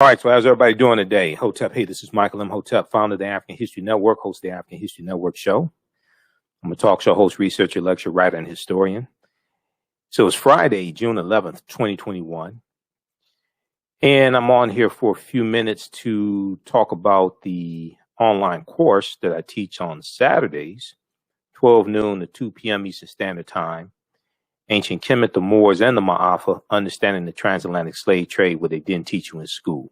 All right, so how's everybody doing today? Hotep, hey, this is Michael Imhotep, founder of the African History Network, host of the African History Network show. I'm a talk show host, researcher, lecturer, writer, and historian. So it's Friday, June 11th, 2021. And I'm on here for a few minutes to talk about the online course that I teach on Saturdays, 12 noon to 2 p.m. Eastern Standard Time. Ancient Kemet, the Moors, and the Maafa, understanding the transatlantic slave trade, what they didn't teach you in school.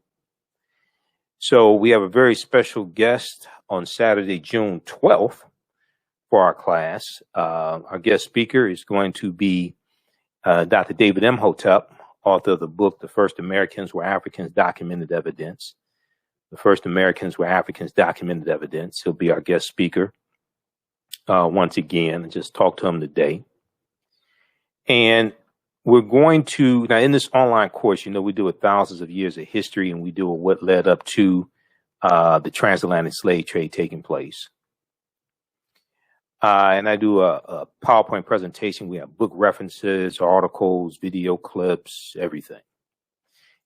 So we have a very special guest on Saturday, June 12th for our class. Our guest speaker is going to be Dr. David Imhotep, author of the book, The First Americans Were Africans Documented Evidence. The First Americans Were Africans Documented Evidence. He'll be our guest speaker once again, and just talk to him today. And we're going to, now in this online course, you know, we deal with thousands of years of history, and we deal with what led up to the transatlantic slave trade taking place. And I do a PowerPoint presentation. We have book references, articles, video clips, everything.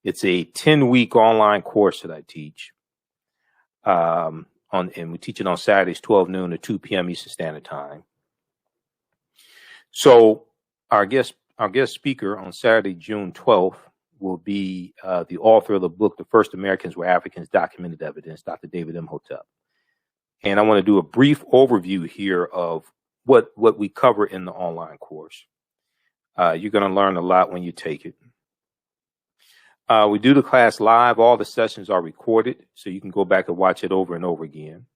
It's a 10-week online course that I teach. And we teach it on Saturdays, 12 noon to 2 p.m. Eastern Standard Time. So our guest speaker on Saturday, June 12th, will be the author of the book, The First Americans Were Africans Documented Evidence, Dr. David Imhotep. And I want to do a brief overview here of what we cover in the online course. You're going to learn a lot when you take it. We do the class live. All the sessions are recorded, so you can go back and watch it over and over again.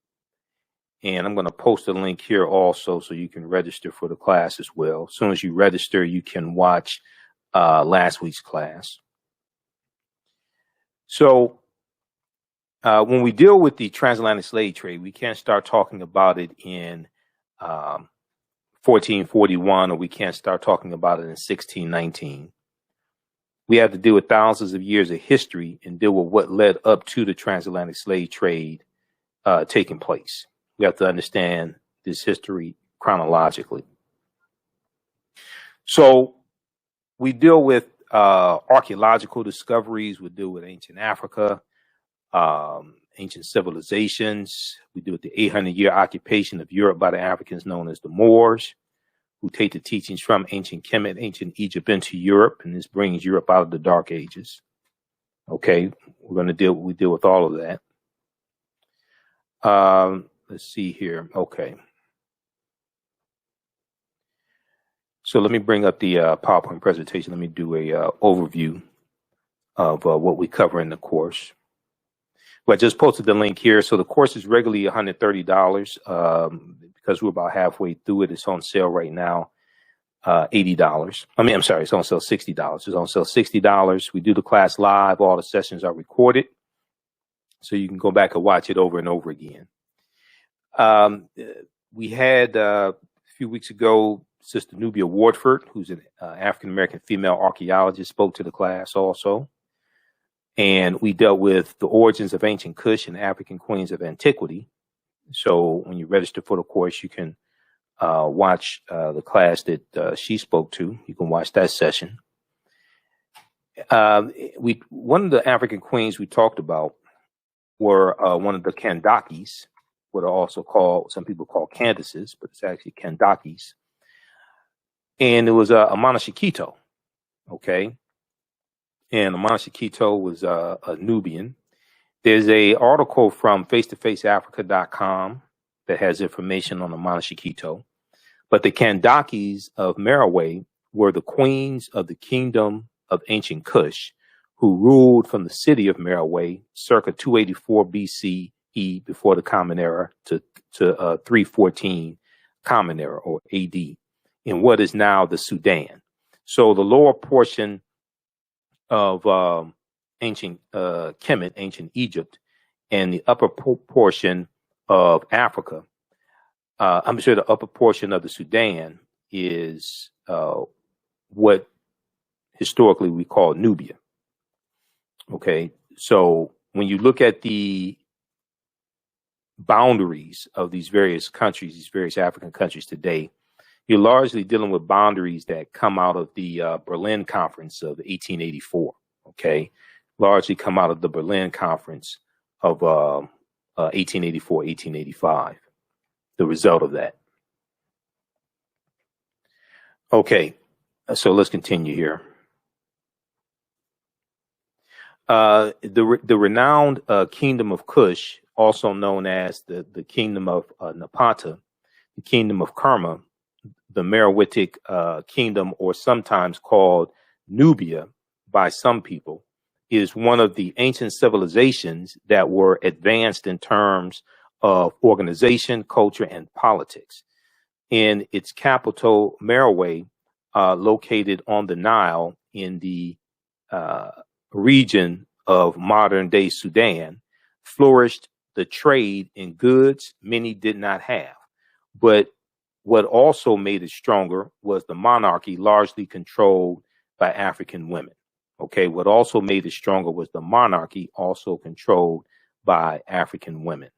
And I'm going to post a link here also so you can register for the class as well. As soon as you register, you can watch last week's class. So when we deal with the transatlantic slave trade, we can't start talking about it in 1441, or we can't start talking about it in 1619. We have to deal with thousands of years of history and deal with what led up to the transatlantic slave trade taking place. We have to understand this history chronologically. So we deal with archaeological discoveries. We deal with ancient Africa, ancient civilizations. We deal with the 800-year occupation of Europe by the Africans known as the Moors, who take the teachings from ancient Kemet, ancient Egypt into Europe, and this brings Europe out of the Dark Ages. Okay, we deal with all of that. Let's see here. Okay. So let me bring up the PowerPoint presentation. Let me do a overview of what we cover in the course. Well, I just posted the link here. So the course is regularly $130. Because we're about halfway through it, it's on sale right now, $80. I'm sorry, it's on sale $60. It's on sale $60. We do the class live. All the sessions are recorded, so you can go back and watch it over and over again. We had a few weeks ago, Sister Nubia Wardford, who's an African-American female archaeologist, spoke to the class also. And we dealt with the origins of ancient Kush and African queens of antiquity. So when you register for the course, you can watch the class that she spoke to. You can watch that session. One of the African queens we talked about were one of the Kandakis, what are also called, some people call Candaces, but it's actually Kandakis. And it was Amana Shikito, okay? And Amana Shikito was a Nubian. There's a article from face-to-faceafrica.com that has information on Amana Shikito. But the Kandakis of Merowe were the queens of the kingdom of ancient Kush, who ruled from the city of Merowe circa 284 BCE before the Common Era to 314 Common Era or AD in what is now the Sudan. So the lower portion of ancient Kemet, ancient Egypt, and the upper portion of Africa, I'm sure the upper portion of the Sudan is what historically we call Nubia. Okay, so when you look at the boundaries of these various countries, these various African countries today, you're largely dealing with boundaries that come out of the Berlin Conference of 1884. Okay, largely come out of the Berlin Conference of 1884, 1885, the result of that. Okay, so let's continue here. The renowned kingdom of Kush, also known as the kingdom of Napata, the kingdom of Kerma, the Meroitic kingdom, or sometimes called Nubia by some people, is one of the ancient civilizations that were advanced in terms of organization, culture, and politics. In its capital, Meroe, located on the Nile in the region of modern-day Sudan, flourished the trade in goods many did not have. But what also made it stronger was the monarchy, largely controlled by African women. Okay, what also made it stronger was the monarchy, also controlled by African women.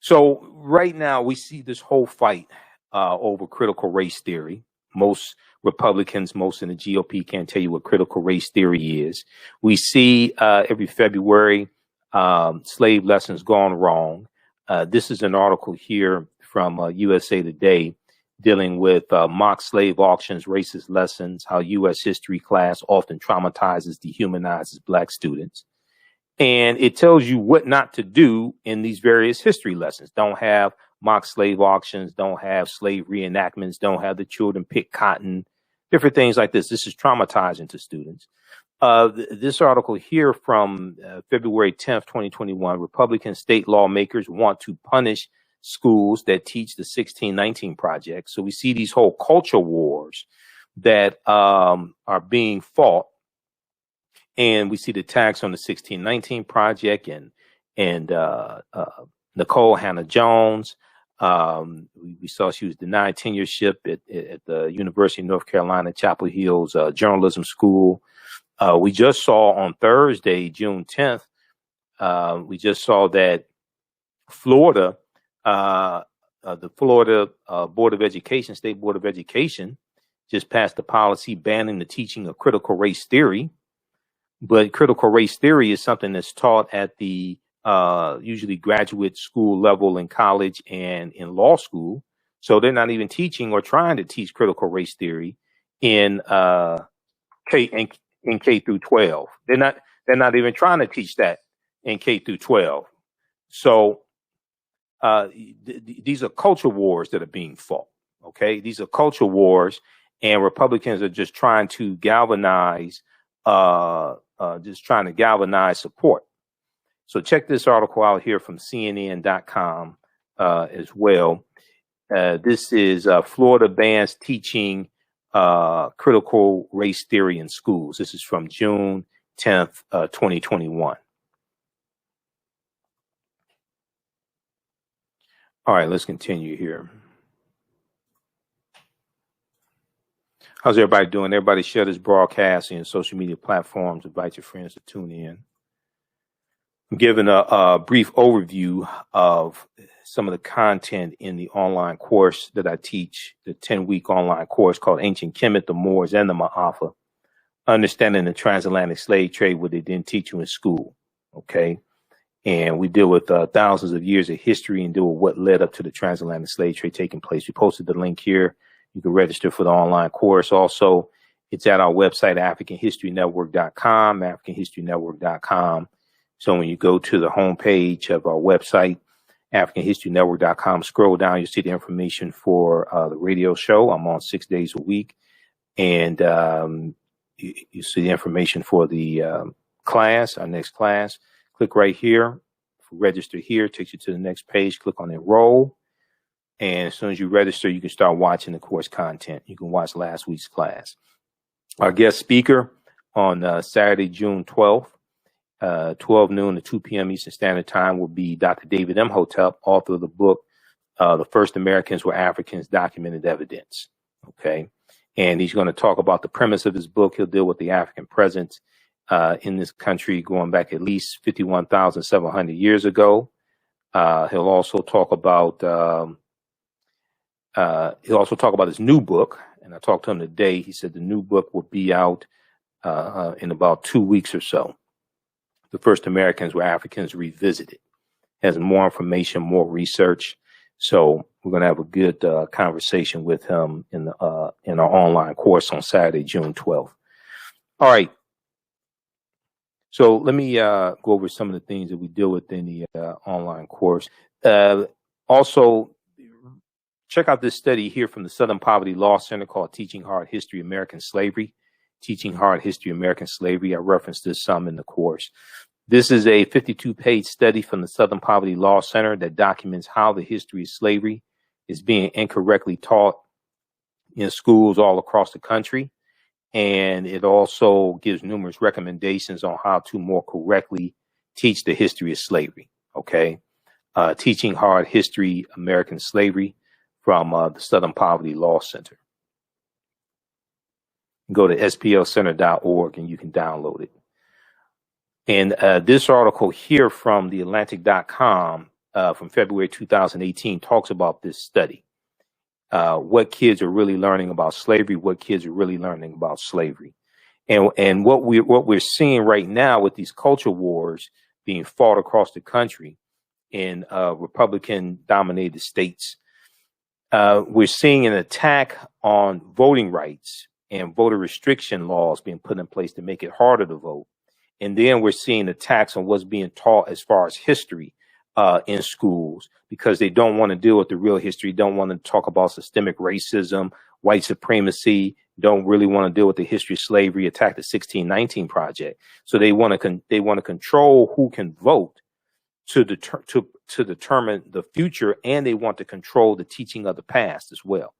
So right now we see this whole fight over critical race theory. Most Republicans, most in the GOP can't tell you what critical race theory is. We see every February slave lessons gone wrong. This is an article here from USA Today dealing with mock slave auctions, racist lessons, how U.S. history class often traumatizes, dehumanizes Black students. And it tells you what not to do in these various history lessons. Don't have mock slave auctions, don't have slave reenactments, don't have the children pick cotton, different things like this. This is traumatizing to students. This article here from February 10th, 2021, Republican state lawmakers want to punish schools that teach the 1619 Project. So we see these whole culture wars that are being fought. And we see the attacks on the 1619 Project and Nicole Hannah Jones. We saw she was denied tenureship at the University of North Carolina, Chapel Hill's journalism school. We just saw on Thursday, June 10th, we just saw that Florida, the Florida Board of Education, State Board of Education, just passed a policy banning the teaching of critical race theory. But critical race theory is something that's taught at the usually graduate school level in college and in law school. So they're not even teaching or trying to teach critical race theory in K through 12. They're not even trying to teach that in K through 12. So these are culture wars that are being fought. Okay, these are culture wars, and Republicans are just trying to galvanize support. So check this article out here from CNN.com as well. This is Florida bans teaching critical race theory in schools. This is from June 10th, 2021. All right, let's continue here. How's everybody doing? Everybody share this broadcast in social media platforms. Invite your friends to tune in. I'm giving a brief overview of some of the content in the online course that I teach, the 10-week online course called Ancient Kemet, the Moors, and the Maafa, Understanding the Transatlantic Slave Trade, what they didn't teach you in school, okay? And we deal with thousands of years of history and deal with what led up to the transatlantic slave trade taking place. We posted the link here. You can register for the online course. Also, it's at our website, AfricanHistoryNetwork.com, AfricanHistoryNetwork.com. So when you go to the homepage of our website, AfricanHistoryNetwork.com, scroll down, you'll see the information for the radio show. I'm on 6 days a week. And you see the information for the class, our next class. Click right here, register here, takes you to the next page. Click on enroll. And as soon as you register, you can start watching the course content. You can watch last week's class. Our guest speaker on Saturday, June 12th, 12 noon to 2 p.m. Eastern Standard Time will be Dr. David Imhotep, author of the book, The First Americans Were Africans, Documented Evidence. Okay. And he's going to talk about the premise of his book. He'll deal with the African presence in this country going back at least 51,700 years ago. He'll also talk about his new book, and I talked to him today. He said the new book will be out in about 2 weeks or so. The First Americans Were Africans Revisited. Has more information, more research. So we're going to have a good conversation with him in our online course on Saturday, June 12th. All right. So let me go over some of the things that we deal with in the online course. Also, check out this study here from the Southern Poverty Law Center called Teaching Hard History of American Slavery. Teaching Hard History of American Slavery. I referenced this some in the course. This is a 52-page study from the Southern Poverty Law Center that documents how the history of slavery is being incorrectly taught in schools all across the country. And it also gives numerous recommendations on how to more correctly teach the history of slavery. Okay. Teaching Hard History American Slavery from the Southern Poverty Law Center. Go to splcenter.org and you can download it. And this article here from theatlantic.com from February 2018 talks about this study. What kids are really learning about slavery, what kids are really learning about slavery. And what we're seeing right now with these culture wars being fought across the country in Republican dominated states, we're seeing an attack on voting rights and voter restriction laws being put in place to make it harder to vote. And then we're seeing attacks on what's being taught as far as history in schools, because they don't want to deal with the real history, don't want to talk about systemic racism, white supremacy, don't really want to deal with the history of slavery, attack the 1619 Project. So they want to control who can vote to determine the future, and they want to control the teaching of the past as well.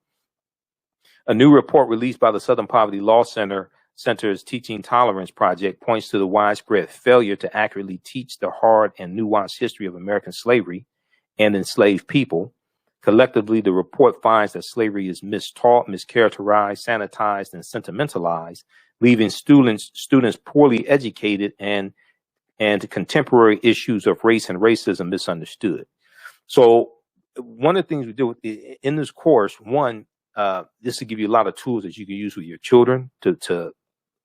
A new report released by the Southern Poverty Law Center's Teaching Tolerance Project points to the widespread failure to accurately teach the hard and nuanced history of American slavery and enslaved people. Collectively, the report finds that slavery is mistaught, mischaracterized, sanitized, and sentimentalized, leaving students poorly educated and contemporary issues of race and racism misunderstood. So one of the things we do in this course, one, this will give you a lot of tools that you can use with your children to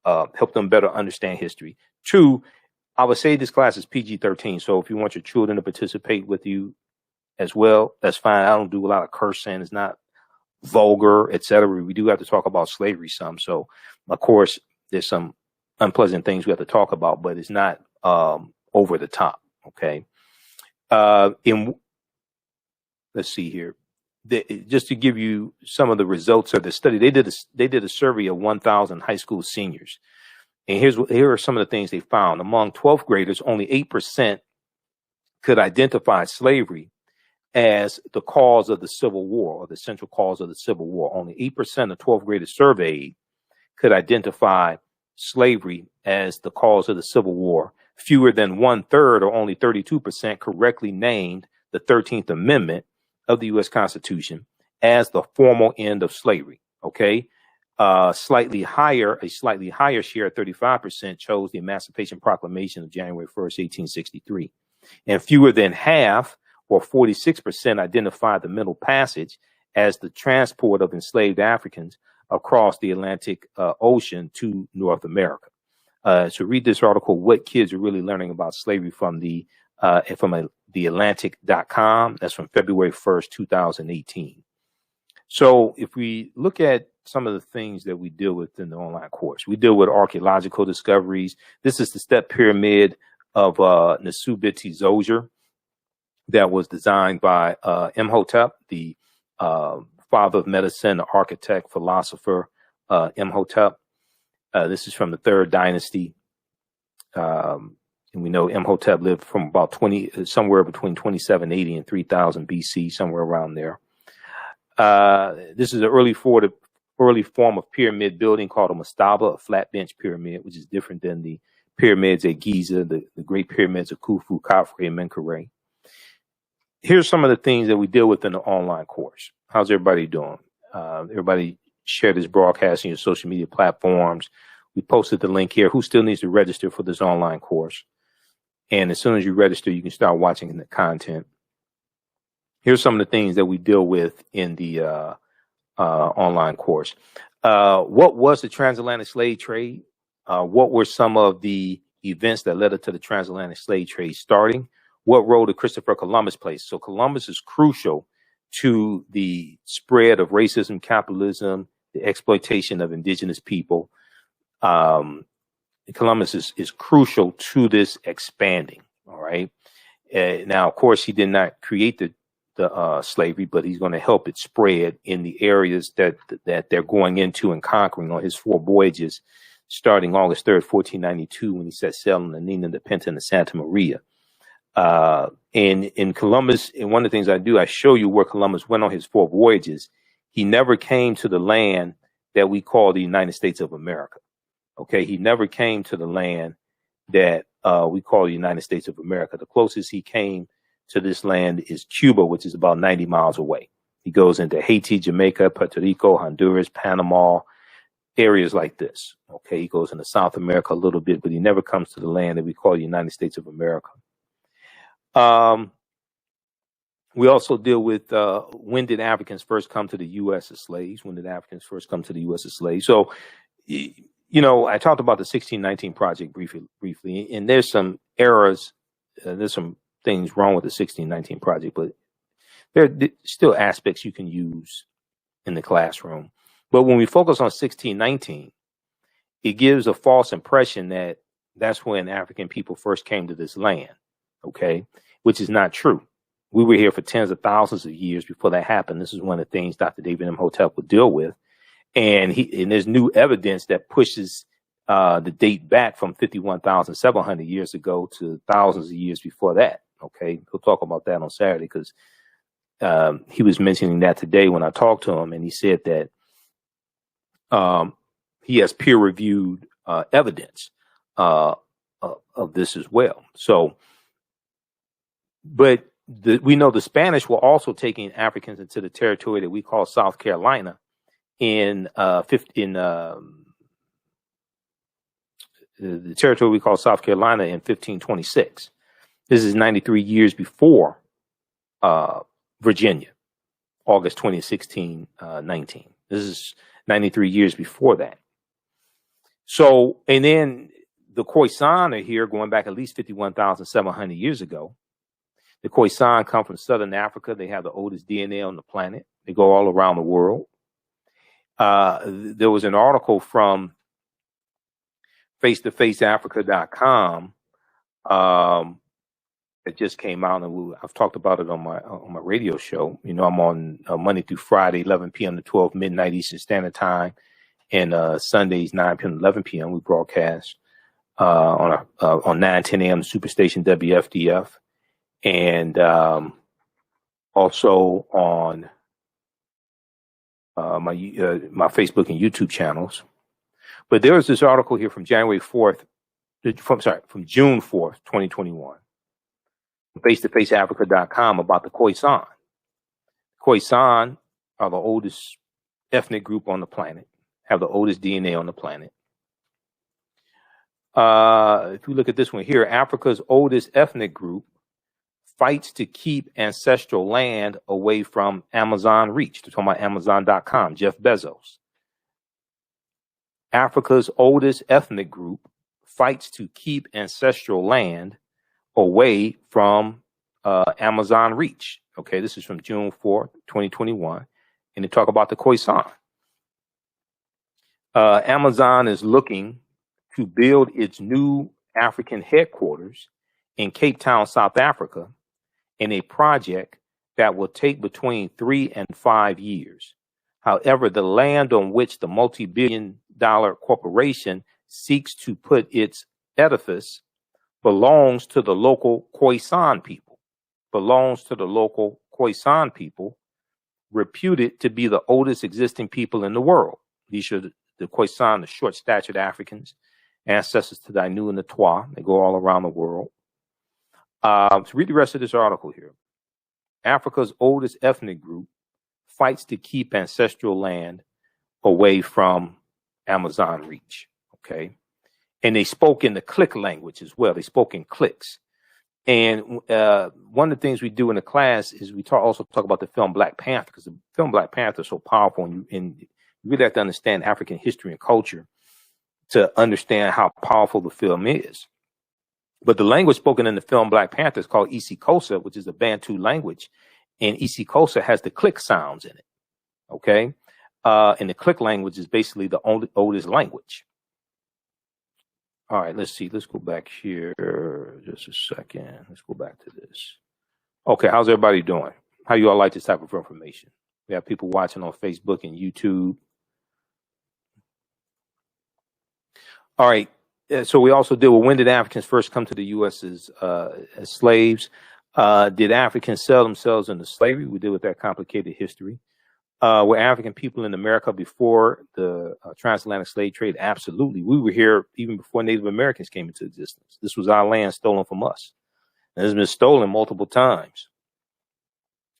help them better understand history. Two, I would say this class is PG-13. So if you want your children to participate with you as well, that's fine. I don't do a lot of cursing. It's not vulgar, etc. We do have to talk about slavery some. So of course, there's some unpleasant things we have to talk about, but it's not over the top. Okay. Let's see here. Just to give you some of the results of the study, they did a survey of 1,000 high school seniors, and here are some of the things they found. Among 12th graders, only 8% could identify slavery as the cause of the Civil War, or the central cause of the Civil War. Only 8% of 12th graders surveyed could identify slavery as the cause of the Civil War. Fewer than 1/3, or only 32%, correctly named the 13th Amendment of the U.S. Constitution as the formal end of slavery. Okay. A slightly higher share, 35%, chose the Emancipation Proclamation of January 1st, 1863. And fewer than half, or 46%, identified the Middle Passage as the transport of enslaved Africans across the Atlantic Ocean to North America. So read this article, What Kids Are Really Learning About Slavery, from theatlantic.com. That's from February 1st, 2018. So if we look at some of the things that we deal with in the online course, we deal with archaeological discoveries. This is the step pyramid of Nesubiti-Zoser that was designed by Imhotep, the father of medicine, the architect, philosopher, Imhotep. This is from the 3rd dynasty. And we know Imhotep lived from about somewhere between 2780 and 3000 BC, somewhere around there. This is an early form of pyramid building called a mastaba, a flat bench pyramid, which is different than the pyramids at Giza, the great pyramids of Khufu, Khafre, and Menkaure. Here's some of the things that we deal with in the online course. How's everybody doing? Everybody share this broadcast on your social media platforms. We posted the link here. Who still needs to register for this online course? And as soon as you register, you can start watching the content. Here's some of the things that we deal with in the online course. What was the transatlantic slave trade? What were some of the events that led up to the transatlantic slave trade starting? What role did Christopher Columbus play? So Columbus is crucial to the spread of racism, capitalism, the exploitation of indigenous people. Columbus is crucial to this expanding. All right. Now, of course, he did not create the slavery, but he's going to help it spread in the areas that they're going into and conquering on his 4 voyages, starting August 3rd, 1492, when he set sail on the Nina, the Pinta, and the Santa Maria. And in Columbus, and one of the things I do, I show you where Columbus went on his 4 voyages. He never came to the land that we call the United States of America. Okay, he never came to the land that we call the United States of America. The closest he came to this land is Cuba, which is about 90 miles away. He goes into Haiti, Jamaica, Puerto Rico, Honduras, Panama, areas like this. Okay, he goes into South America a little bit, but he never comes to the land that we call the United States of America. We also deal with when did Africans first come to the U.S. as slaves? When did Africans first come to the U.S. as slaves? So, you know, I talked about the 1619 Project briefly, and there's some errors. There's some things wrong with the 1619 Project, but there are still aspects you can use in the classroom. But when we focus on 1619, it gives a false impression that that's when African people first came to this land, okay, which is not true. We were here for tens of thousands of years before that happened. This is one of the things Dr. David Imhotep would deal with. And there's new evidence that pushes the date back from 51,700 years ago to thousands of years before that. Okay, we'll talk about that on Saturday, because he was mentioning that today when I talked to him, and he said that he has peer-reviewed evidence of this as well. So, but we know the Spanish were also taking Africans into the territory that we call South Carolina in the territory we call South Carolina in 1526. This is 93 years before Virginia, August 2016, 19. This is 93 years before that. So, and then the Khoisan are here going back at least 51,700 years ago. The Khoisan come from Southern Africa. They have the oldest DNA on the planet. They go all around the world. There was an article from face-to-faceafrica.com that just came out, and I've talked about it on my radio show. You know, I'm on Monday through Friday, 11 p.m. to 12 midnight Eastern Standard Time, and Sundays 9 p.m. to 11 p.m. We broadcast on 9:10 a.m. Superstation WFDF, and also on my Facebook and YouTube channels. But there was this article here from June 4th, 2021, face-to-faceafrica.com, about the Khoisan. Khoisan are the oldest ethnic group on the planet, have the oldest DNA on the planet. If you look at this one here, Africa's oldest ethnic group fights to keep ancestral land away from Amazon reach. They're talking about Amazon.com, Jeff Bezos. Africa's oldest ethnic group fights to keep ancestral land away from Amazon reach. Okay, this is from June 4th, 2021. And they talk about the Khoisan. Amazon is looking to build its new African headquarters in Cape Town, South Africa, in a project that will take between 3 and 5 years. However, the land on which the multi-billion-dollar corporation seeks to put its edifice belongs to the local Khoisan people, reputed to be the oldest existing people in the world. These are the Khoisan, the short-statured Africans, ancestors to the Ainu and the Twa. They go all around the world. So read the rest of this article here. Africa's oldest ethnic group fights to keep ancestral land away from Amazon reach. Okay. And they spoke in the click language as well. They spoke in clicks. And one of the things we do in the class is we also talk about the film Black Panther, because the film Black Panther is so powerful, and you really have to understand African history and culture to understand how powerful the film is. But the language spoken in the film Black Panther is called Isikosa, which is a Bantu language. And Isikosa has the click sounds in it. Okay. And the click language is basically the oldest language. All right, let's see. Let's go back here just a second. Let's go back to this. Okay, how's everybody doing? How you all like this type of information? We have people watching on Facebook and YouTube. All right. So we also deal with, when did Africans first come to the U.S. as slaves? Did Africans sell themselves into slavery? We deal with that complicated history. Were African people in America before the transatlantic slave trade? Absolutely. We were here even before Native Americans came into existence. This was our land stolen from us. And it's been stolen multiple times.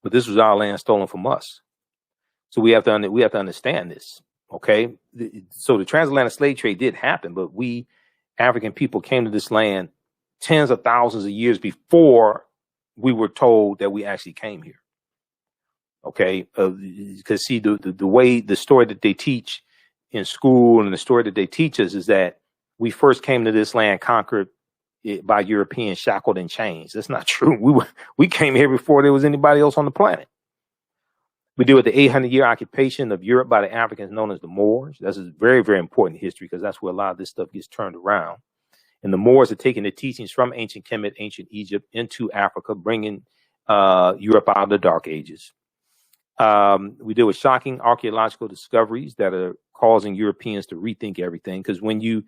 But this was our land stolen from us. So we have to understand this. Okay. So the transatlantic slave trade did happen, but we African people came to this land tens of thousands of years before we were told that we actually came here. Okay, because see, the way, the story that they teach in school and the story that they teach us is that we first came to this land conquered by Europeans, shackled and chains. That's not true. We came here before there was anybody else on the planet. We deal with the 800-year occupation of Europe by the Africans known as the Moors. That's a very, very important history because that's where a lot of this stuff gets turned around. And the Moors are taking the teachings from ancient Kemet, ancient Egypt into Africa, bringing Europe out of the Dark Ages. We deal with shocking archaeological discoveries that are causing Europeans to rethink everything. Because when you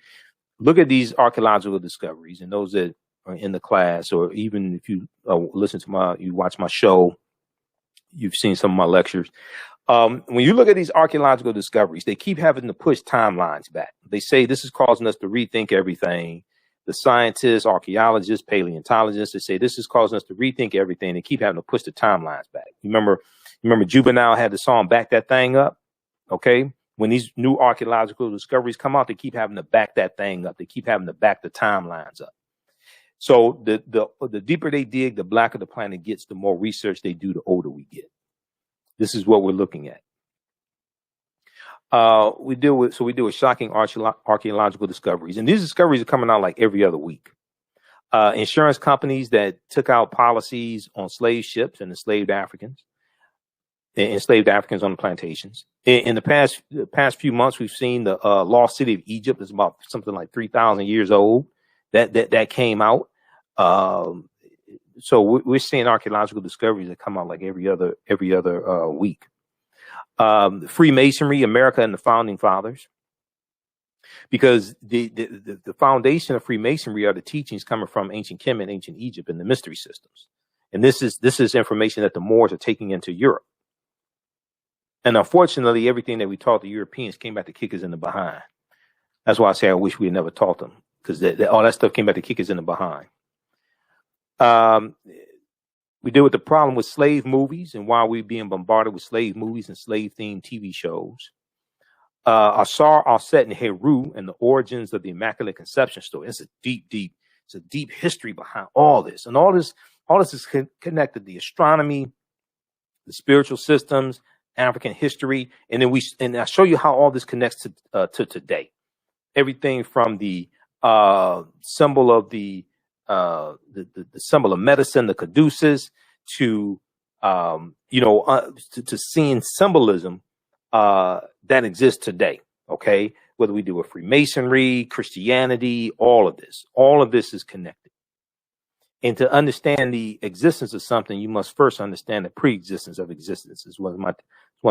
look at these archaeological discoveries, and those that are in the class, or even if you listen to you watch my show, you've seen some of my lectures. When you look at these archaeological discoveries, they keep having to push timelines back. They say this is causing us to rethink everything. The scientists, archaeologists, paleontologists, they say this is causing us to rethink everything. They keep having to push the timelines back. Remember Juvenile had the song Back That Thing Up? Okay. When these new archaeological discoveries come out, they keep having to back that thing up. They keep having to back the timelines up. So the deeper they dig, the blacker the planet gets, the more research they do, the older we get. This is what we're looking at. We deal with shocking archaeological discoveries. And these discoveries are coming out like every other week. Insurance companies that took out policies on slave ships and enslaved Africans on the plantations. In the past few months, we've seen the lost city of Egypt. It's about something like 3,000 years old. That came out. So we're seeing archaeological discoveries that come out like every other week. Freemasonry, America and the founding fathers, because the foundation of Freemasonry are the teachings coming from ancient Kemet, ancient Egypt, and the mystery systems. And this is information that the Moors are taking into Europe. And unfortunately, everything that we taught the Europeans came back to kick us in the behind. That's why I say I wish we had never taught them, because all that stuff came back to kick us in the behind. We deal with the problem with slave movies and why we're being bombarded with slave movies and slave-themed TV shows. Asar, Arset, and Heru and the origins of the Immaculate Conception story. It's a deep history behind all this. And all this is connected to the astronomy, the spiritual systems, African history. And then I'll show you how all this connects to today. Everything from the symbol of the symbol of medicine, the caduceus, to seeing symbolism that exists today. Okay, whether we do with Freemasonry, Christianity, all of this is connected. And to understand the existence of something, you must first understand the pre-existence of existence. Is one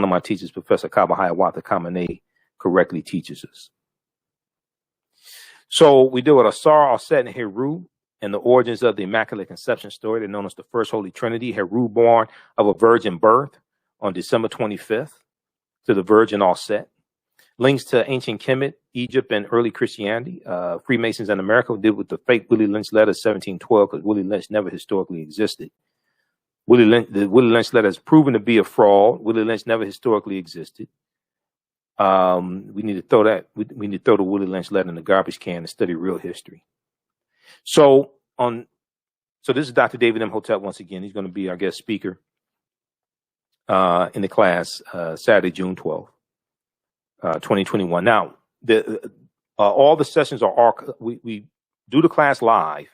of my teachers, Professor Kabahayawatha Kamene, correctly teaches us. So we deal with Asar, Arset, and Heru and the origins of the Immaculate Conception story. They're known as the First Holy Trinity. Heru born of a virgin birth on December 25th to the Virgin Arset. Links to ancient Kemet, Egypt, and early Christianity. Freemasons in America deal with the fake Willie Lynch letter 1712, because Willie Lynch never historically existed. The Willie Lynch letter is proven to be a fraud. Willie Lynch never historically existed. We need to throw the Willie Lynch letter in the garbage can and study real history. So this is Dr. David Imhotep once again. He's going to be our guest speaker in the class Saturday, June 12th, 2021. Now, a all the sessions are we do the class live,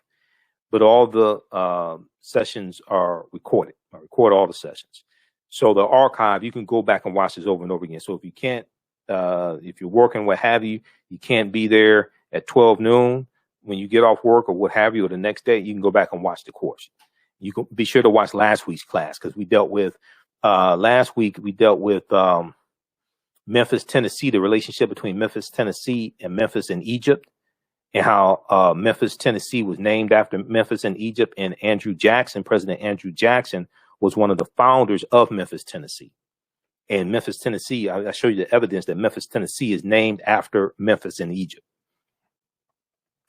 but all the sessions are recorded. I record all the sessions. So the archive, you can go back and watch this over and over again. So if you can't, if you're working, what have you, you can't be there at 12 noon when you get off work or what have you, or the next day, you can go back and watch the course. You can be sure to watch last week's class because we dealt with, last week, we dealt with Memphis, Tennessee, the relationship between Memphis, Tennessee and Memphis and Egypt, and how Memphis, Tennessee was named after Memphis in Egypt, and Andrew Jackson, President Andrew Jackson, was one of the founders of Memphis, Tennessee. And Memphis, Tennessee, I show you the evidence that Memphis, Tennessee is named after Memphis in Egypt.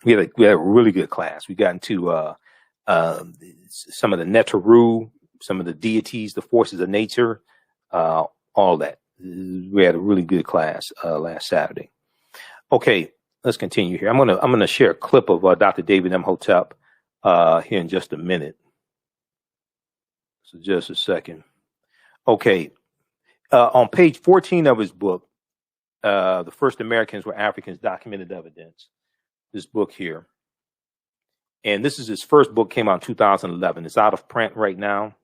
We had a really good class. We got into some of the Neteru, some of the deities, the forces of nature, all that. We had a really good class last Saturday. Okay, let's continue here. I'm gonna share a clip of Dr. David Imhotep here in just a minute. So just a second. Okay, on page 14 of his book, The First Americans Were Africans, Documented Evidence, this book here. And this is his first book, came out in 2011. It's out of print right now.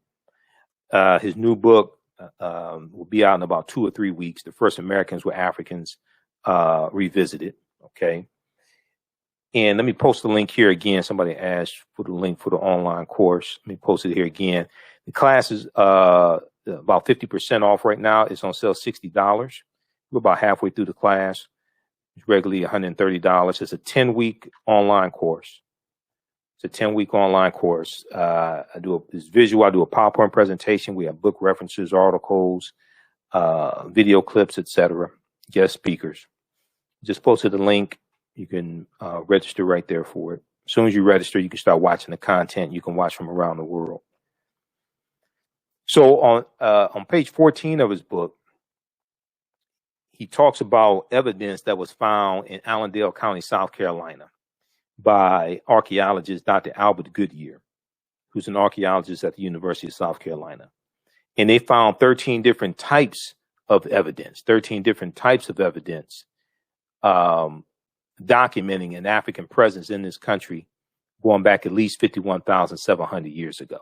His new book will be out in about 2 or 3 weeks. The First Americans Were Africans, Revisited. Okay. And let me post the link here again. Somebody asked for the link for the online course. Let me post it here again. The class is about 50% off right now. It's on sale $60. We're about halfway through the class. It's regularly $130. It's a 10-week online course. It's a 10-week online course. I do this visual. I do a PowerPoint presentation. We have book references, articles, video clips, etc. Guest speakers. Just posted the link. You can register right there for it. As soon as you register, you can start watching the content you can watch from around the world. So on page 14 of his book, he talks about evidence that was found in Allendale County, South Carolina, by archaeologist Dr. Albert Goodyear, who's an archaeologist at the University of South Carolina. And they found 13 different types of evidence, documenting an African presence in this country going back at least 51,700 years ago.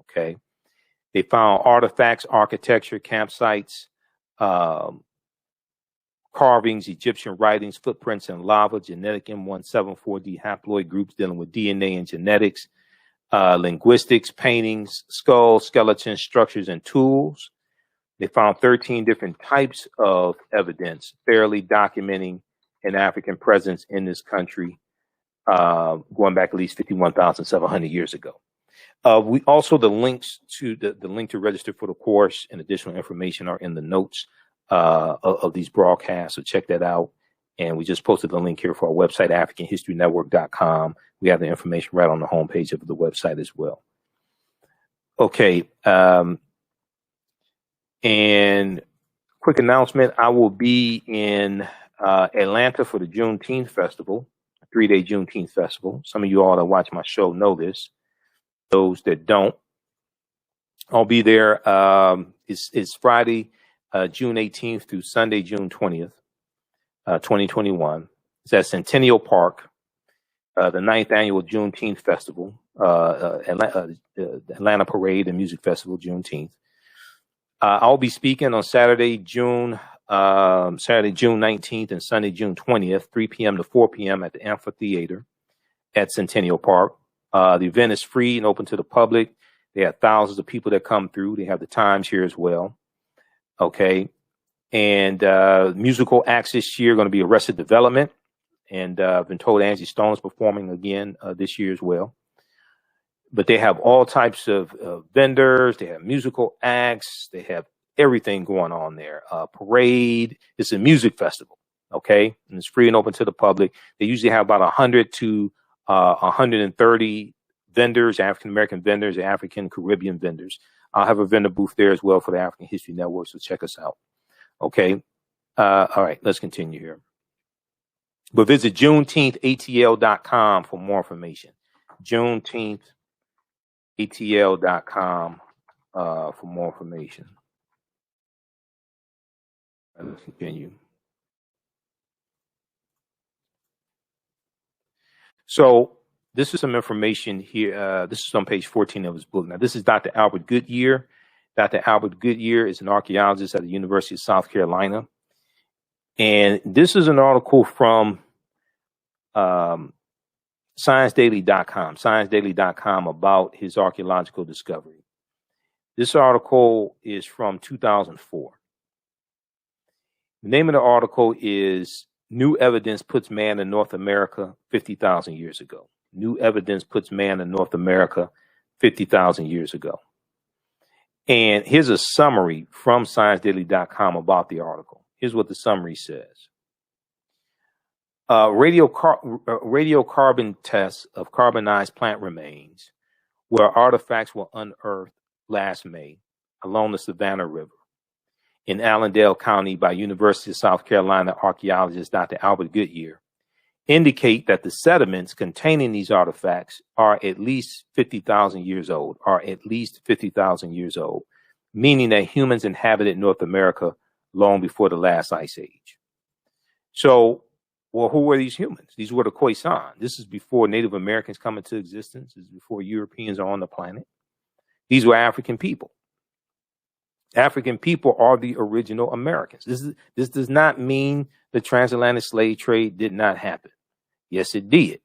Okay. They found artifacts, architecture, campsites, carvings, Egyptian writings, footprints in lava, genetic M174D haploid groups dealing with DNA and genetics, linguistics, paintings, skulls, skeletons, structures, and tools. They found 13 different types of evidence fairly documenting an African presence in this country going back at least 51,700 years ago. We also, the links to the link to register for the course and additional information are in the notes of these broadcasts. So check that out. And we just posted the link here for our website, AfricanHistoryNetwork.com. We have the information right on the homepage of the website as well. Okay. And quick announcement, I will be in Atlanta for the Juneteenth Festival, a 3-day Juneteenth Festival. Some of you all that watch my show know this. Those that don't, I'll be there. It's Friday, June 18th through Sunday, June 20th, 2021. It's at Centennial Park, the 9th annual Juneteenth Festival, Atlanta Parade and Music Festival, Juneteenth. I'll be speaking on Saturday, June 19th and Sunday, June 20th, 3 p.m. to 4 p.m. at the amphitheater at Centennial Park. The event is free and open to the public. They have thousands of people that come through. They have the times here as well. Okay. And musical acts this year are going to be Arrested Development. And I've been told Angie Stone is performing again this year as well. But they have all types of vendors. They have musical acts. They have everything going on there. Parade. It's a music festival. Okay. And it's free and open to the public. They usually have about 100 to 130 vendors, African-American vendors, African Caribbean vendors. I'll have a vendor booth there as well for the African History Network, so check us out. Okay. All right, let's continue here. But visit JuneteenthATL.com for more information. JuneteenthATL.com for more information. Let's continue. So this is some information here. This is on page 14 of his book. Now, this is Dr. Albert Goodyear. Dr. Albert Goodyear is an archaeologist at the University of South Carolina. And this is an article from ScienceDaily.com about his archaeological discovery. This article is from 2004. The name of the article is New Evidence Puts Man in North America 50,000 Years Ago. New Evidence Puts Man in North America 50,000 years ago. And here's a summary from ScienceDaily.com about the article. Here's what the summary says. Radiocarbon tests of carbonized plant remains where artifacts were unearthed last May along the Savannah River in Allendale County by University of South Carolina archaeologist Dr. Albert Goodyear indicate that the sediments containing these artifacts are at least 50,000 years old, meaning that humans inhabited North America long before the last ice age. So, well, who were these humans? These were the Khoisan. This is before Native Americans come into existence. This is before Europeans are on the planet. These were African people. African people are the original Americans. This does not mean the transatlantic slave trade did not happen. Yes, it did.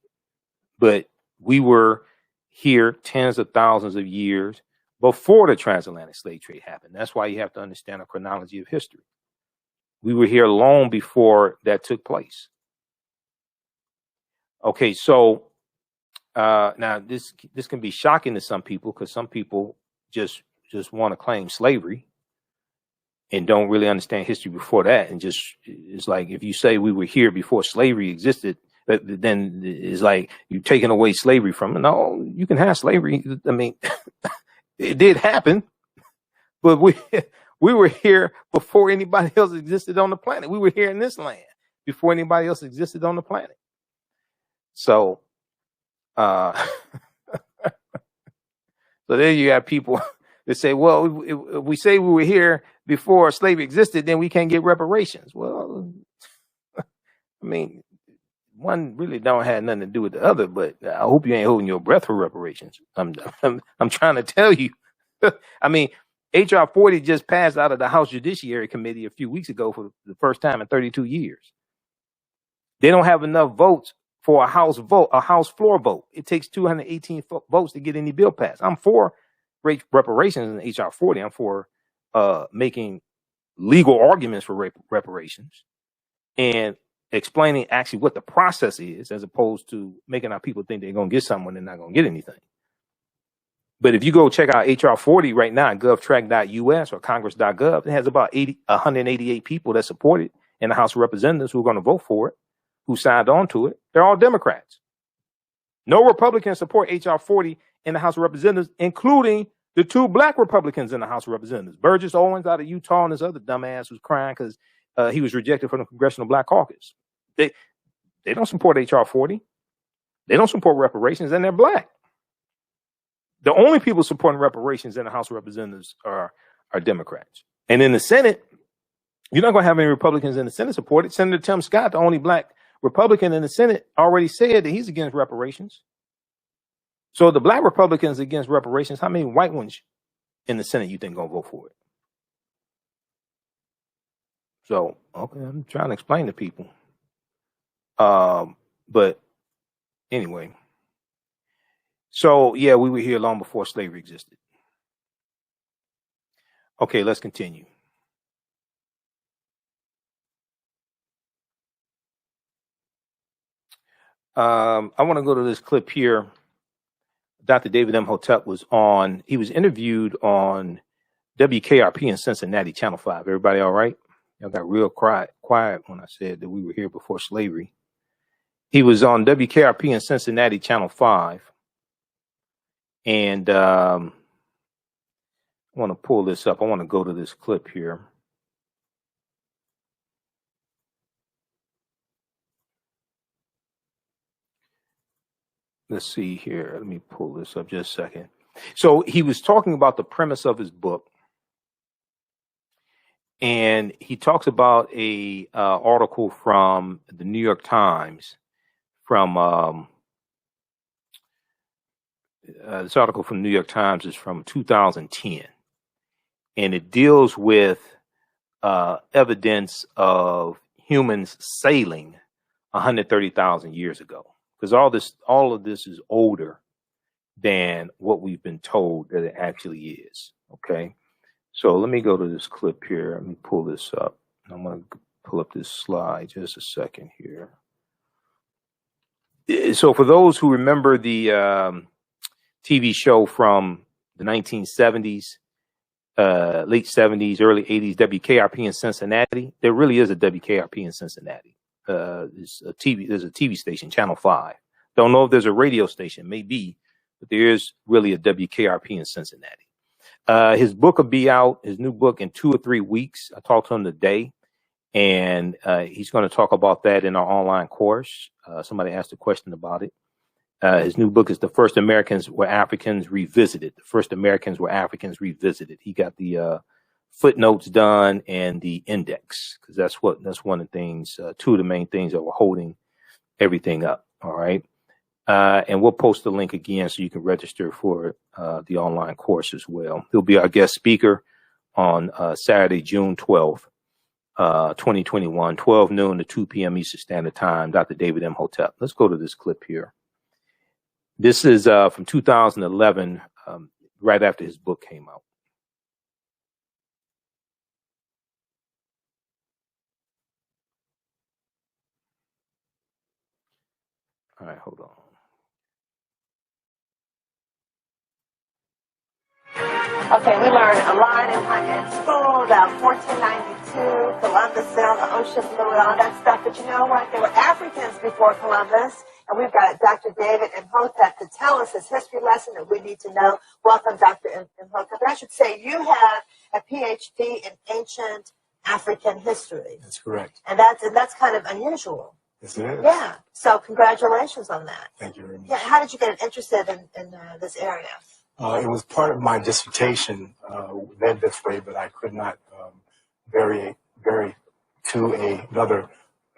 But we were here tens of thousands of years before the transatlantic slave trade happened. That's why you have to understand a chronology of history. We were here long before that took place. Okay, so now this can be shocking to some people because some people just want to claim slavery and don't really understand history before that. And just, it's like, if you say we were here before slavery existed, then it's like you're taking away slavery from it. No, you can have slavery. I mean, it did happen, but we were here before anybody else existed on the planet. We were here in this land before anybody else existed on the planet. So, so there you have people that say, well, if we say we were here before slavery existed, then we can't get reparations. Well, I mean, one really don't have nothing to do with the other, but I hope you ain't holding your breath for reparations. I'm trying to tell you. I mean, H.R. 40 just passed out of the House Judiciary Committee a few weeks ago for the first time in 32 years. They don't have enough votes for a House floor vote. It takes 218 votes to get any bill passed. I'm for reparations in H.R. 40. I'm for making legal arguments for reparations and explaining actually what the process is, as opposed to making our people think they're going to get something when they're not going to get anything. But if you go check out H.R. 40 right now at govtrack.us or congress.gov, it has about 188 people that support it in the House of Representatives who are going to vote for it, who signed on to it. They're all Democrats. No Republicans support H.R. 40 in the House of Representatives, including the two black Republicans in the House of Representatives. Burgess Owens out of Utah and this other dumbass who's crying because he was rejected from the Congressional Black Caucus. They don't support H.R. 40. They don't support reparations, and they're black. The only people supporting reparations in the House of Representatives are Democrats. And in the Senate, you're not going to have any Republicans in the Senate support it. Senator Tim Scott, the only black Republican in the Senate, already said that he's against reparations. So the black Republicans against reparations, how many white ones in the Senate you think going to vote for it? So, okay, I'm trying to explain to people. But anyway. So, yeah, we were here long before slavery existed. Okay, let's continue. I want to go to this clip here. Dr. David Imhotep was interviewed on WKRP in Cincinnati, Channel 5. Everybody all right? Y'all got real quiet when I said that we were here before slavery. He was on WKRP in Cincinnati, Channel 5. And I want to pull this up. I want to go to this clip here. Let's see here. Let me pull this up just a second. So he was talking about the premise of his book. And he talks about a article from the New York Times from this article from the New York Times is from 2010, and it deals with evidence of humans sailing 130,000 years ago. Because all of this is older than what we've been told that it actually is. Okay, so let me go to this clip here. Let me pull this up. I'm going to pull up this slide just a second here. So for those who remember the TV show from the 1970s, late 70s, early 80s, WKRP in Cincinnati, there really is a WKRP in Cincinnati. There's a TV station, Channel 5. Don't know if there's a radio station, maybe, but there is really a WKRP in Cincinnati. His book will be out, his new book, in 2 or 3 weeks. I talked to him today, and he's going to talk about that in our online course. Somebody asked a question about it. His new book is The First Americans Were Africans Revisited. The First Americans Were Africans Revisited. He got the footnotes done and the index, because that's one of the things, two of the main things that were holding everything up. All right. And we'll post the link again so you can register for the online course as well. He'll be our guest speaker on Saturday, June 12th. 2021, 12 noon to 2 p.m. Eastern Standard Time, Dr. David Imhotep. Let's go to this clip here. This is from 2011, right after his book came out. All right, hold on. Okay, we learned a lot in school about 1492, Columbus sailed the ocean blue and all that stuff. But you know what? There were Africans before Columbus, and we've got Dr. David Imhotep to tell us his history lesson that we need to know. Welcome, Dr. Imhotep. And I should say you have a PhD in ancient African history. That's correct. And that's kind of unusual. Yes, it is. Yeah. So congratulations on that. Thank you very much. Yeah. How did you get interested in this area? It was part of my dissertation led this way, but I could not vary to another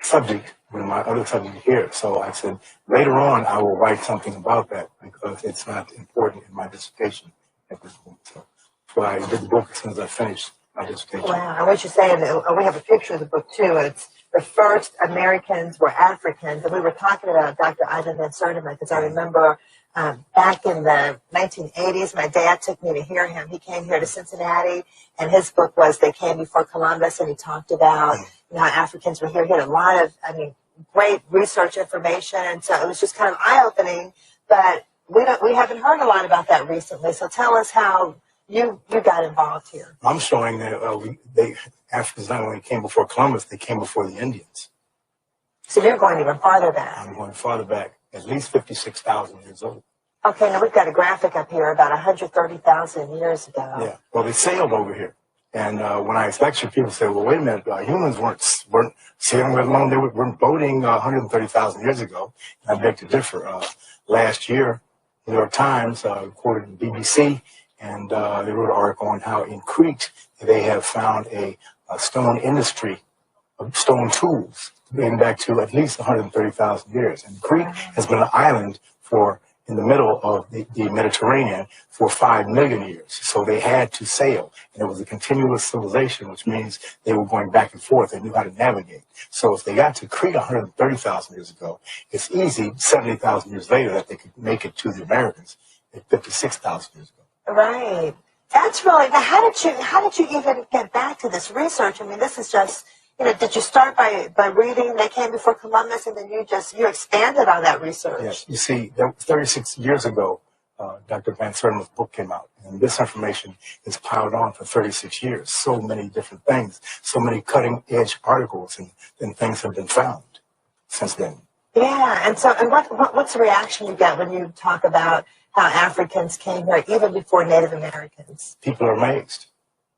subject when my other subject here. So I said, later on, I will write something about that because it's not important in my dissertation at this point. So I did the book as soon as I finished my dissertation. Wow. And what you're saying, we have a picture of the book, too. It's The First Americans Were Africans. And we were talking about Dr. Ivan Van Sertima because I remember back in the 1980s, my dad took me to hear him. He came here to Cincinnati, and his book was They Came Before Columbus, and he talked about how Africans were here. He had a lot of, great research information, and so it was just kind of eye-opening, but we haven't heard a lot about that recently. So tell us how you got involved here. I'm showing that Africans not only came before Columbus, they came before the Indians. So you're going even farther back. I'm going farther back, at least 56,000 years old. Okay, now we've got a graphic up here about 130,000 years ago. Yeah, well, they sailed over here. And when I lecture, people say, well, wait a minute, humans weren't sailing along, they weren't boating 130,000 years ago. And I beg to differ. Last year, New York Times quoted the BBC, and they wrote an article on how in Crete they have found a stone industry of stone tools dating back to at least 130,000 years. And Crete has been an island in the middle of the Mediterranean for 5 million years. So they had to sail. And it was a continuous civilization, which means they were going back and forth. They knew how to navigate. So if they got to Crete 130,000 years ago, it's easy 70,000 years later that they could make it to the Americans at 56,000 years ago. Right. That's really, now how did you even get back to this research? This is just, did you start by reading They Came Before Columbus, and then you expanded on that research? Yes. You see, 36 years ago, Dr. Van Sertima's book came out, and this information is piled on for 36 years. So many different things, so many cutting-edge articles and things have been found since then. Yeah, and what's the reaction you get when you talk about how Africans came here even before Native Americans? People are amazed.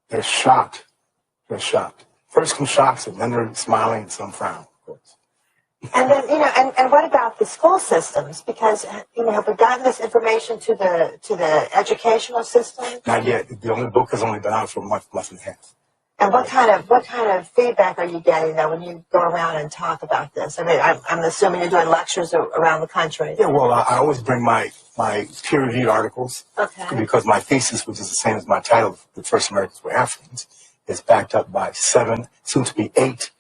They're shocked. They're shocked. First come shocks, and then they're smiling, and some frown, of course. And then, and what about the school systems? Because, have we gotten this information to the educational system? Not yet. The book has only been out for a month and a half. And what kind of feedback are you getting though when you go around and talk about this? I mean, I'm assuming you're doing lectures around the country. Yeah, well, I always bring my peer-reviewed articles because my thesis, which is the same as my title, "The First Americans Were Africans," is backed up by 7, soon to be 8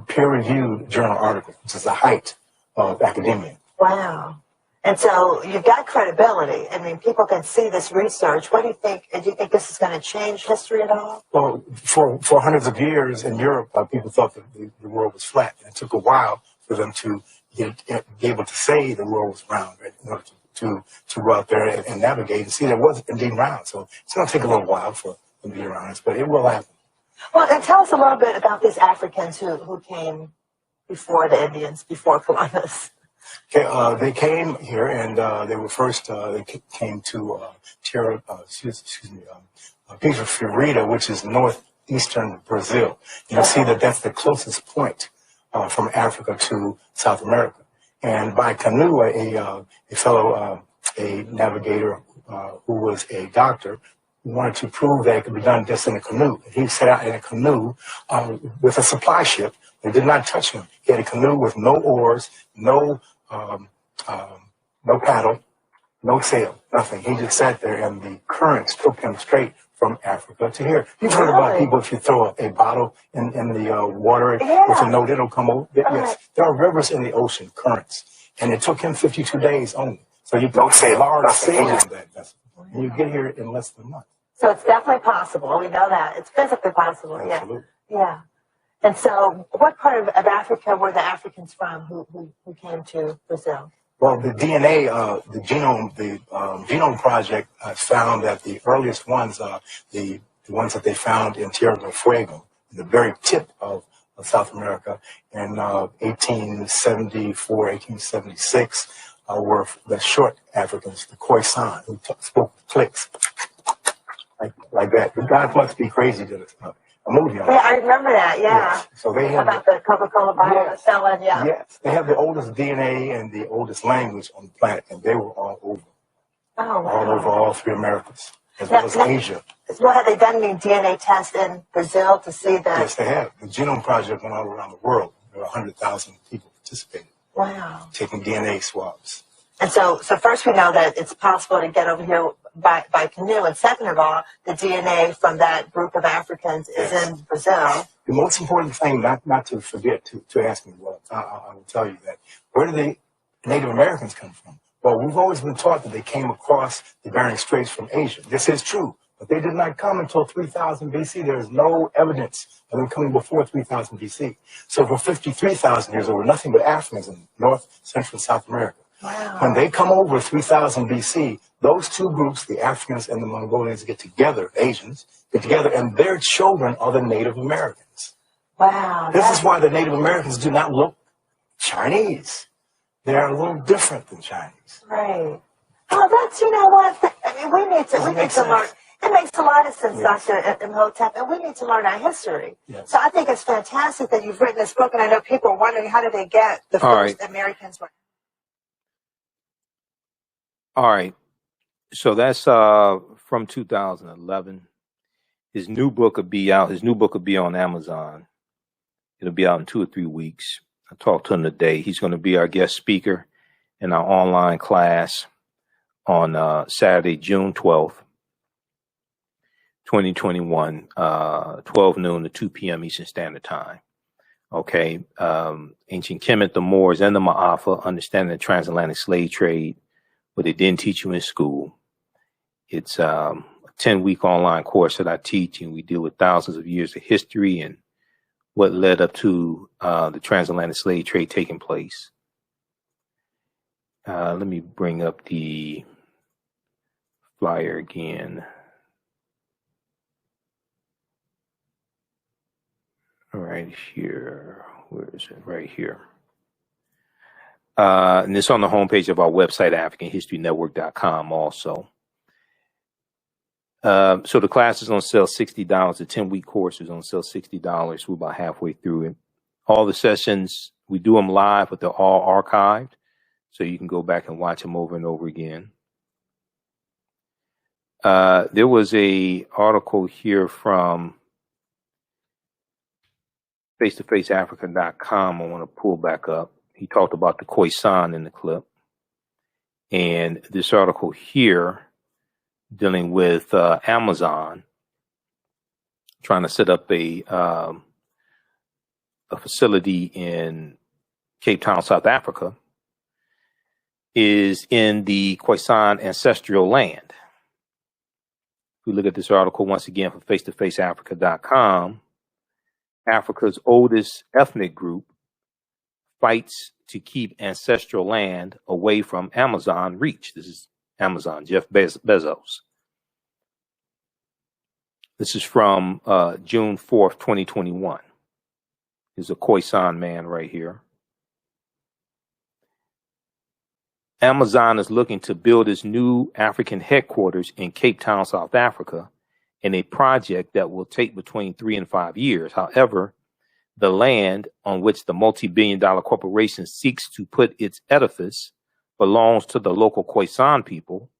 peer-reviewed journal articles, which is the height of academia. Wow. And so you've got credibility. I mean, people can see this research. What do you think? Do you think this is going to change history at all? Well, for hundreds of years in Europe, people thought that the world was flat. And it took a while for them to be able to say the world was round, right? In order to go out there and navigate and see that it was indeed round. So it's going to take a little while for them to be around us, but it will happen. Well, and tell us a little bit about these Africans who came before the Indians, before Columbus. Okay, they came here, and they were first. They came to Pedro Fiorito, which is northeastern Brazil. You'll see that that's the closest point from Africa to South America. And by canoe, a fellow, a navigator who was a doctor, wanted to prove that it could be done just in a canoe. He set out in a canoe with a supply ship. They did not touch him. He had a canoe with no oars, no paddle, no sail, nothing. He just sat there, and the currents took him straight from Africa to here. You've heard about people, if you throw a bottle in the water with a note, it'll come over. Yes, there are rivers in the ocean, currents, and it took him 52 days only. So you don't say large sail on that vessel, and you get here in less than a month. So it's definitely possible. We know that. It's physically possible. Absolutely. Yeah. And so what part of Africa were the Africans from who came to Brazil? Well, the DNA, the Genome Project found that the earliest ones, the ones that they found in Tierra del Fuego, the very tip of South America in 1874, 1876, were the short Africans, the Khoisan, who spoke clicks like that. The God must be crazy to this. A movie on Yeah, I remember that, yeah. Yes. So they have about the Coca-Cola bottle selling, yeah. Yes, they have the oldest DNA and the oldest language on the planet, and they were all over. Oh, wow. All over all 3 Americas, as well as Asia. Well, have they done any DNA tests in Brazil to see that? Yes, they have. The Genome Project went all around the world. There were 100,000 people participating. Wow. Taking DNA swabs. And so first we know that it's possible to get over here by canoe, and second of all, the DNA from that group of Africans is in Brazil. The most important thing, not to forget, to ask me, well, I will tell you that, where do the Native Americans come from? Well, we've always been taught that they came across the Bering Straits from Asia. This is true, but they did not come until 3000 BC. There is no evidence of them coming before 3000 BC. So for 53,000 years, there were nothing but Africans in North, Central, and South America. Wow. When they come over 3000 BC, those two groups, the Africans and the Mongolians, get together, Asians, get together, and their children are the Native Americans. Wow. This is why the Native Americans do not look Chinese. They are a little different than Chinese. Right. Oh, that's, you know what? I mean, we need to learn. It makes a lot of sense, yes. Dr. Imhotep, and we need to learn our history. Yes. So I think it's fantastic that you've written this book, and I know people are wondering, how did they get the first Americans? All right. So that's from 2011. His new book will be out. His new book will be on Amazon. It'll be out in 2 or 3 weeks. I talked to him today. He's going to be our guest speaker in our online class on Saturday, June 12th, 2021, 12 noon to 2 p.m. Eastern Standard Time. Okay. Ancient Kemet, the Moors, and the Maafa, understanding the transatlantic slave trade, what they didn't teach you in school. It's a 10-week online course that I teach, and we deal with thousands of years of history and what led up to the transatlantic slave trade taking place. Let me bring up the flyer again. Right here. Where is it? Right here. And it's on the homepage of our website, AfricanHistoryNetwork.com also. So the class is on sale $60. The 10-week course is on sale $60. We're about halfway through it. All the sessions, we do them live, but they're all archived. So you can go back and watch them over and over again. There was a article here from face-to-faceafrica.com, I want to pull back up. He talked about the Khoisan in the clip. And this article here dealing with Amazon trying to set up a facility in Cape Town, South Africa, is in the Khoisan ancestral land. If we look at this article once again from face-to-faceafrica.com, Africa's oldest ethnic group fights to keep ancestral land away from Amazon reach. This is Amazon, Jeff Bezos. This is from June 4th, 2021. There's a Khoisan man right here. Amazon is looking to build its new African headquarters in Cape Town, South Africa, in a project that will take between 3 and 5 years. However, the land on which the multi-billion-dollar corporation seeks to put its edifice belongs to the local Khoisan people,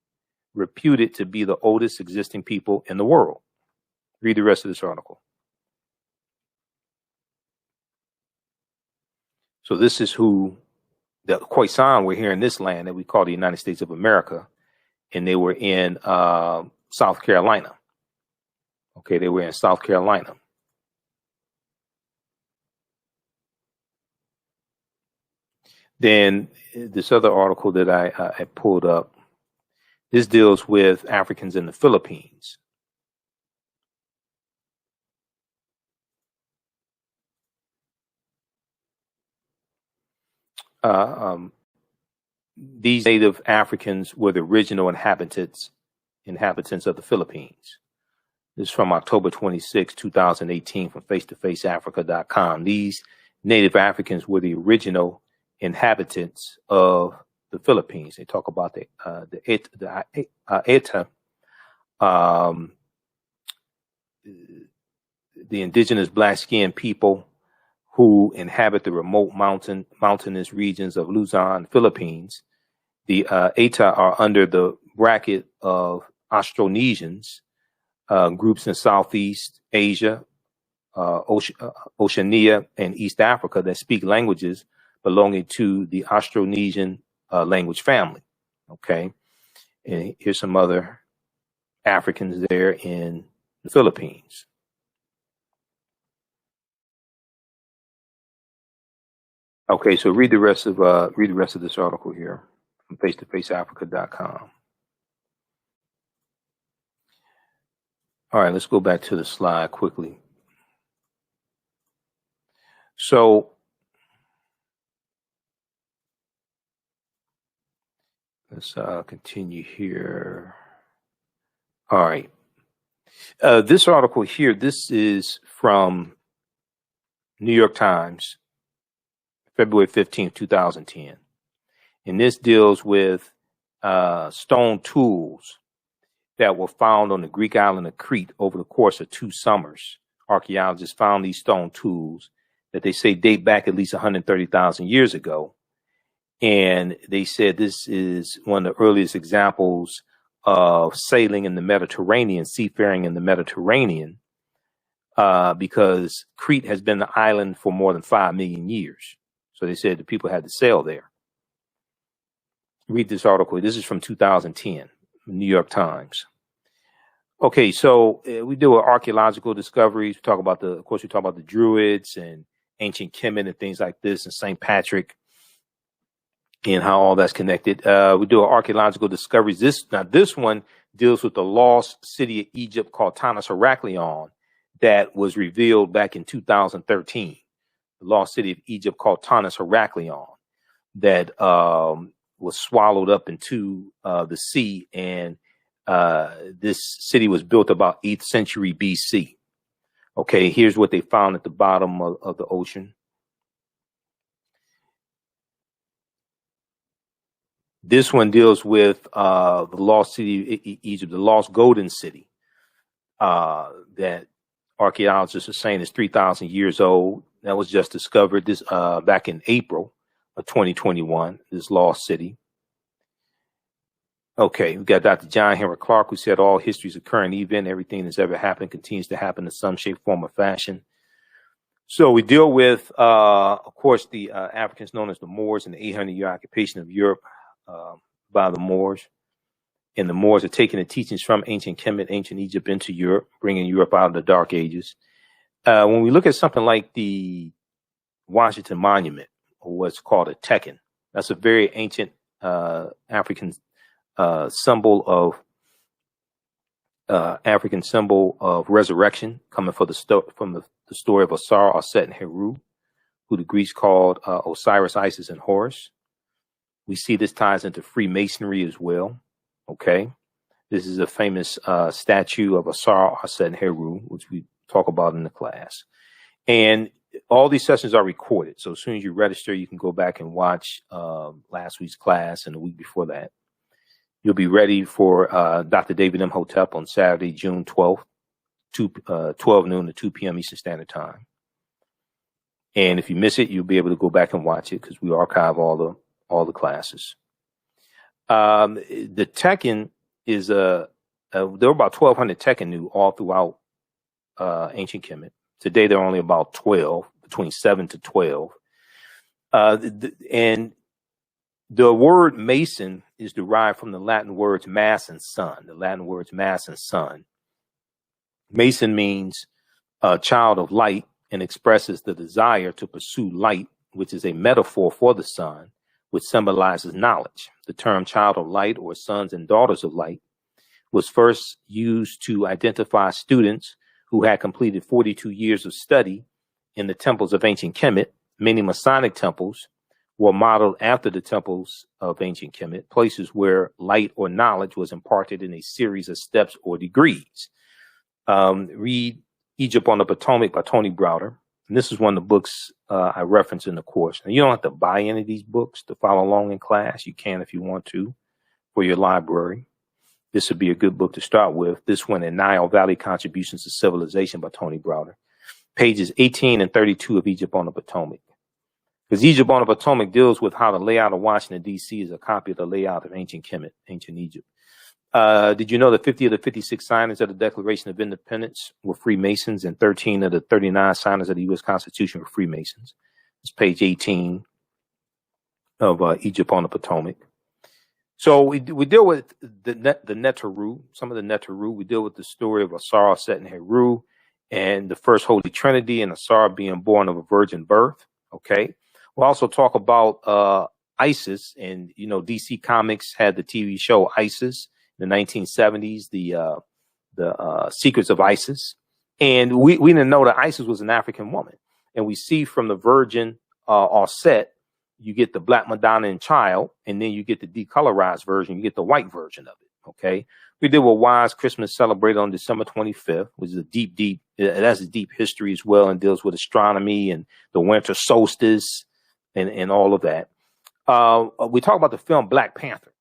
reputed to be the oldest existing people in the world. Read the rest of this article. So this is who the Khoisan were here in this land that we call the United States of America, and they were in South Carolina. Okay, they were in South Carolina. Then this other article that I pulled up, this deals with Africans in the Philippines. These native Africans were the original inhabitants of the Philippines. This is from October 26, 2018 from face-to-faceafrica.com. These native Africans were the original inhabitants of the Philippines. They talk about the Eta, the indigenous black-skinned people who inhabit the remote mountainous regions of Luzon, Philippines. The Eta are under the bracket of Austronesians, groups in Southeast Asia, Oceania, and East Africa that speak languages belonging to the Austronesian language family. Okay, and here's some other Africans there in the Philippines. Okay, so read the rest of this article here from face-to-faceafrica.com. All right, let's go back to the slide quickly. So let's continue here. All right. This article here, this is from New York Times, February 15th, 2010. And this deals with stone tools that were found on the Greek island of Crete over the course of 2 summers. Archaeologists found these stone tools that they say date back at least 130,000 years ago. And they said this is one of the earliest examples of sailing in the Mediterranean, seafaring in the Mediterranean, because Crete has been the island for more than 5 million years. So they said the people had to sail there. Read this article. This is from 2010, New York Times. Okay, so we do archaeological discoveries. We talk about of course, we talk about the Druids and ancient Kemet and things like this, and St. Patrick, and how all that's connected. We do archaeological discoveries. This one deals with the lost city of Egypt called Tanis Heraklion that was revealed back in 2013. The lost city of Egypt called Tanis Heraklion that was swallowed up into the sea, and this city was built about 8th century BC. Okay, here's what they found at the bottom of the ocean. This one deals with the lost city of Egypt, the lost golden city that archaeologists are saying is 3,000 years old. That was just discovered this back in April of 2021, this lost city. Okay, we got Dr. John Henry Clark, who said all history is a current event. Everything that's ever happened continues to happen in some shape, form, or fashion. So we deal with, of course, the Africans known as the Moors and the 800-year occupation of Europe by the Moors. And the Moors are taking the teachings from ancient Kemet, ancient Egypt into Europe, bringing Europe out of the Dark Ages. When we look at something like the Washington Monument, or what's called a Tekken, that's a very ancient African symbol of resurrection, coming from the story of Osar, Aset, and Heru, who the Greeks called Osiris, Isis, and Horus. We see this ties into Freemasonry as well. Okay, this is a famous statue of Osar, Aset, and Heru, which we talk about in the class. And all these sessions are recorded. So as soon as you register, you can go back and watch last week's class and the week before that. You'll be ready for Dr. David Imhotep on Saturday, June 12th, 12 noon to 2 p.m. Eastern Standard Time. And if you miss it, you'll be able to go back and watch it because we archive all the classes. The Tekken is there were about 1,200 Tekken all throughout ancient Kemet. Today there are only about 12, between 7 to 12. And the word Mason is derived from the Latin words mass and sun. The Latin words mass and sun. Mason means a child of light and expresses the desire to pursue light, which is a metaphor for the sun, which symbolizes knowledge. The term child of light, or sons and daughters of light, was first used to identify students who had completed 42 years of study in the temples of ancient Kemet. Many Masonic temples were modeled after the temples of ancient Kemet, places where light or knowledge was imparted in a series of steps or degrees. Read Egypt on the Potomac by Tony Browder. And this is one of the books I reference in the course. Now, you don't have to buy any of these books to follow along in class. You can if you want to for your library. This would be a good book to start with. This one, in Nile Valley Contributions to Civilization by Tony Browder. Pages 18 and 32 of Egypt on the Potomac. Because Egypt on the Potomac deals with how the layout of Washington, D.C. is a copy of the layout of ancient Kemet, ancient Egypt. Did you know that 50 of the 56 signers of the Declaration of Independence were Freemasons, and 13 of the 39 signers of the U.S. Constitution were Freemasons? It's page 18 of Egypt on the Potomac. So we deal with the Neteru, some of the Neteru. We deal with the story of Asar, Set, and Heru, and the first Holy Trinity, and Asar being born of a virgin birth. Okay. We'll also talk about ISIS, and DC Comics had the TV show ISIS in the 1970s, the Secrets of ISIS, and we didn't know that ISIS was an African woman. And we see from the Virgin Aset, you get the Black Madonna and Child, and then you get the decolorized version, you get the white version of it. Okay, we did what Wise Christmas celebrated on December 25th, which is a deep, that's a deep history as well, and deals with astronomy and the winter solstice and all of that. We talk about the film Black Panther.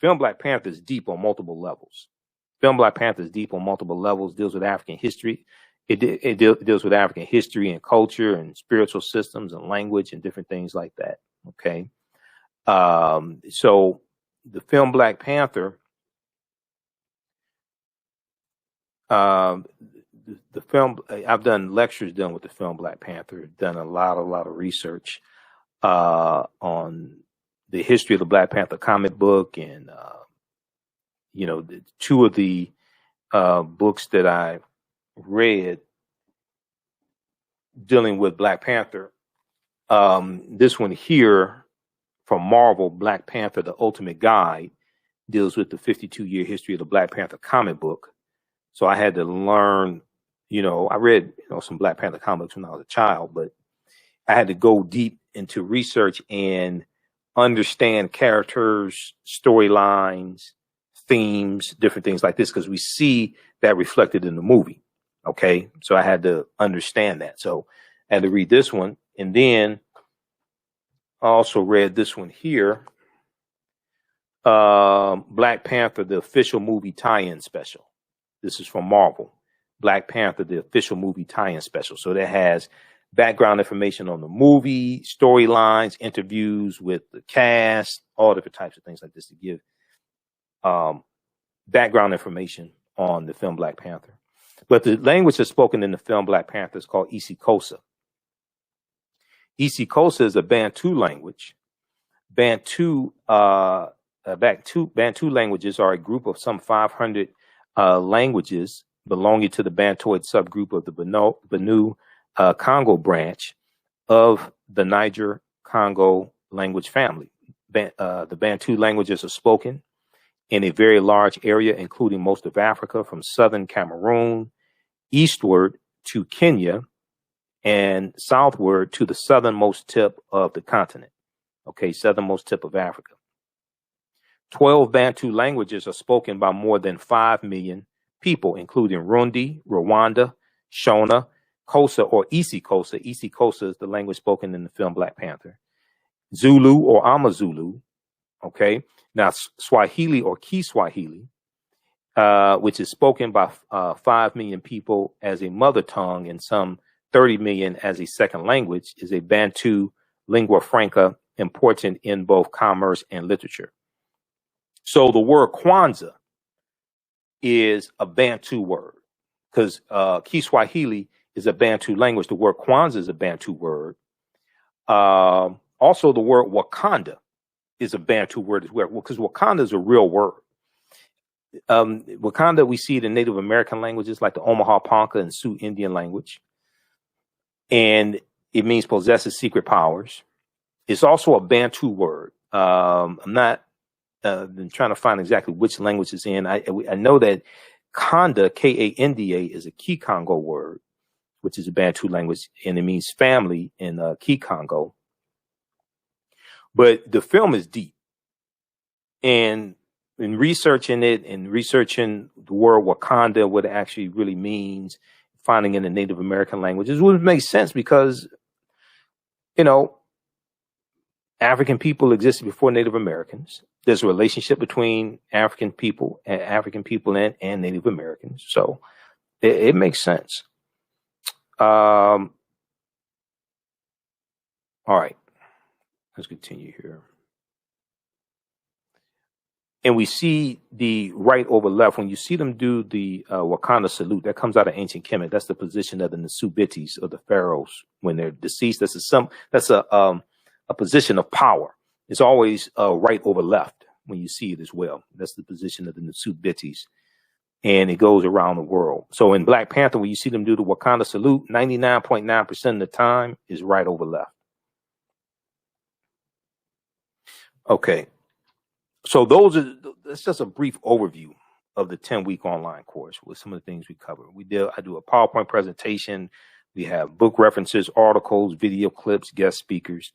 Film Black Panther is deep on multiple levels. Film Black Panther is deep on multiple levels, deals with African history. It deals with African history and culture and spiritual systems and language and different things like that. Okay. So the film Black Panther, the film, I've done lectures done with the film Black Panther, done a lot of research on the history of the Black Panther comic book, and two of the books that I read dealing with Black Panther. This one here from Marvel, Black Panther: The Ultimate Guide, deals with the 52-year history of the Black Panther comic book. So I had to learn, I read some Black Panther comics when I was a child, but I had to go deep into research and understand characters, storylines, themes, different things like this, because we see that reflected in the movie. Okay, so I had to understand that. So I had to read this one, and then I also read this one here, Black Panther, the official movie tie-in special. This is from Marvel. Black Panther, the official movie tie-in special. So that has background information on the movie, storylines, interviews with the cast, all different types of things like this to give background information on the film Black Panther. But the language that's spoken in the film Black Panther is called Isikosa. isiXhosa is a Bantu language. Bantu languages are a group of some 500 languages belonging to the Bantoid subgroup of the Benue Congo branch of the Niger-Congo language family. The Bantu languages are spoken in a very large area, including most of Africa, from southern Cameroon eastward to Kenya and southward to the southernmost tip of the continent. Okay, southernmost tip of Africa. 12 Bantu languages are spoken by more than 5 million people, including Rundi, Rwanda, Shona, Xhosa or isiXhosa. isiXhosa is the language spoken in the film Black Panther. Zulu or Amazulu. Okay, now Swahili or Kiswahili, which is spoken by 5 million people as a mother tongue and some 30 million as a second language, is a Bantu lingua franca important in both commerce and literature. So the word Kwanzaa is a Bantu word because Kiswahili is a Bantu language. The word Kwanzaa is a Bantu word. Also, the word Wakanda is a Bantu word as well, because Wakanda is a real word. Wakanda, we see it in Native American languages like the Omaha Ponca and Sioux Indian language. And it means possesses secret powers. It's also a Bantu word. I'm not been trying to find exactly which language it's in. I know that Kanda, K-A-N-D-A, is a Kikongo word, which is a Bantu language, and it means family in Kikongo. But the film is deep. And in researching it and researching the word Wakanda, what it actually really means, finding in the Native American languages, would make sense because, you know, African people existed before Native Americans. There's a relationship between African people and Native Americans. So it makes sense. All right, let's continue here. And we see the right over left. When you see them do the Wakanda salute, that comes out of ancient Kemet. That's the position of the Nasubitis, of the pharaohs when they're deceased. That's a position of power. It's always right over left when you see it as well. That's the position of the Nasubitis. And it goes around the world. So in Black Panther, when you see them do the Wakanda salute, 99.9% of the time is right over left. Okay. So that's just a brief overview of the 10-week online course with some of the things we cover. I do a PowerPoint presentation. We have book references, articles, video clips, guest speakers.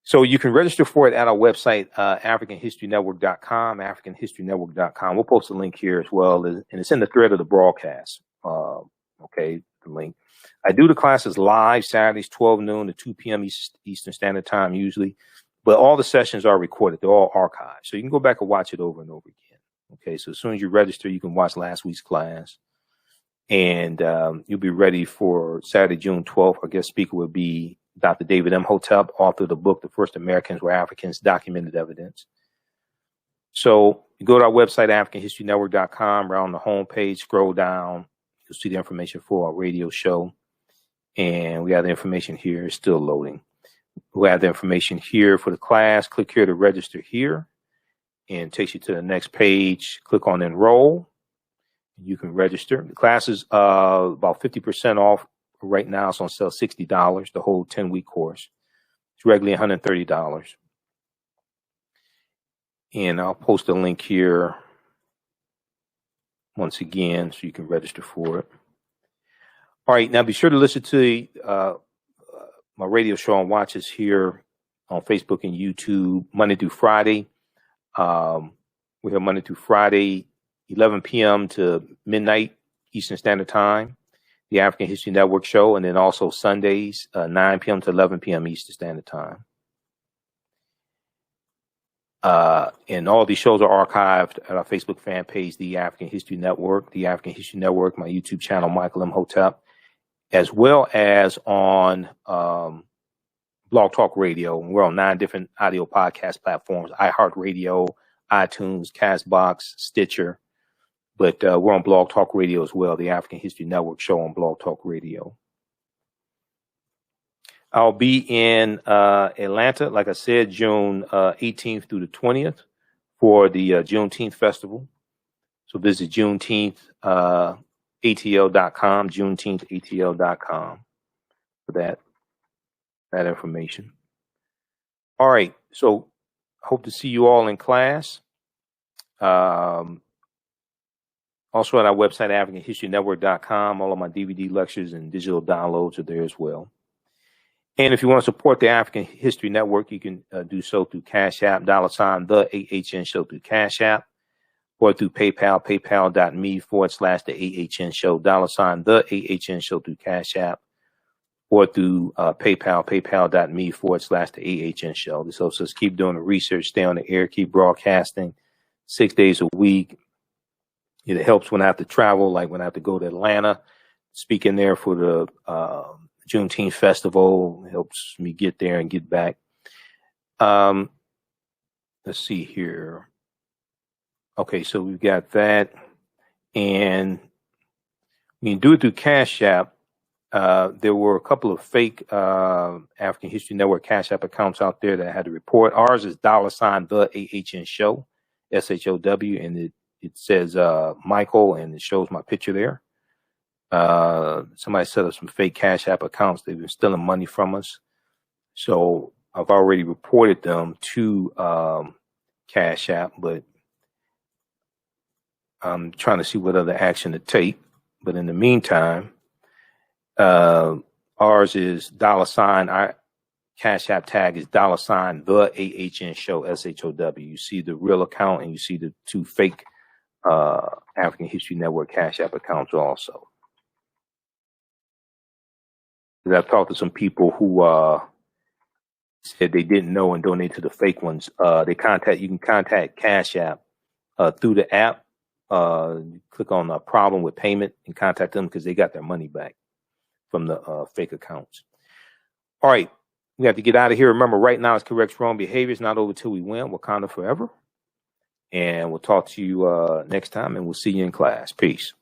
So you can register for it at our website, AfricanHistoryNetwork.com, AfricanHistoryNetwork.com. We'll post a link here as well, and it's in the thread of the broadcast. Okay, the link. I do the classes live Saturdays, 12 noon to 2 p.m. Eastern Standard Time usually. But all the sessions are recorded. They're all archived. So you can go back and watch it over and over again. Okay, so as soon as you register, you can watch last week's class. And you'll be ready for Saturday, June 12th. Our guest speaker will be Dr. David Imhotep, author of the book, The First Americans Were Africans, Documented Evidence. So you go to our website, AfricanHistoryNetwork.com. Right on the homepage, scroll down. You'll see the information for our radio show. And we have the information here. It's still loading. We'll have the information here for the class. Click here to register here and takes you to the next page. Click on enroll. You can register. The class is about 50% off right now. It's on sale $60, the whole 10-week course. It's regularly $130. And I'll post a link here once again so you can register for it. All right, now be sure to listen to my radio show and watch us here on Facebook and YouTube Monday through Friday. We're here Monday through Friday, 11 p.m. to midnight Eastern Standard Time, the African History Network show, and then also Sundays, 9 p.m. to 11 p.m. Eastern Standard Time. And all these shows are archived at our Facebook fan page, The African History Network, The African History Network, my YouTube channel, Michael Imhotep, as well as on Blog Talk Radio. We're on 9 different audio podcast platforms: iHeartRadio, iTunes, Castbox, Stitcher. But we're on Blog Talk Radio as well, the African History Network show on Blog Talk Radio. I'll be in Atlanta, like I said, June 18th through the 20th for the Juneteenth Festival. So visit JuneteenthATL.com, JuneteenthATL.com for that information. All right, so hope to see you all in class. Also at our website, AfricanHistoryNetwork.com, all of my DVD lectures and digital downloads are there as well. And if you want to support the African History Network, you can do so through Cash App, $ the AHN Show through Cash App, or through PayPal, paypal.me/the AHN Show, $ the AHN Show through Cash App, or through PayPal, paypal.me/the AHN Show. This helps us keep doing the research, stay on the air, keep broadcasting 6 days a week. It helps when I have to travel, like when I have to go to Atlanta, speaking there for the Juneteenth Festival. It helps me get there and get back. Let's see here. Okay, so we've got that. And when you do it through Cash App, there were a couple of fake African History Network Cash App accounts out there that I had to report. Ours is $ the AHN Show, SHOW, and it says Michael, and it shows my picture there. Somebody set up some fake Cash App accounts. They've been stealing money from us. So I've already reported them to Cash App, but I'm trying to see what other action to take. But in the meantime, ours is $. Our Cash App tag is $ the AHN Show, SHOW. You see the real account and you see the two fake African History Network Cash App accounts also. I've talked to some people who said they didn't know and donated to the fake ones. You can contact Cash App through the app. Click on a problem with payment and contact them because they got their money back from the fake accounts. All right, we have to get out of here. Remember, right now it's correct wrong behavior. It's not over till we win. Wakanda forever. And we'll talk to you next time, and we'll see you in class. Peace.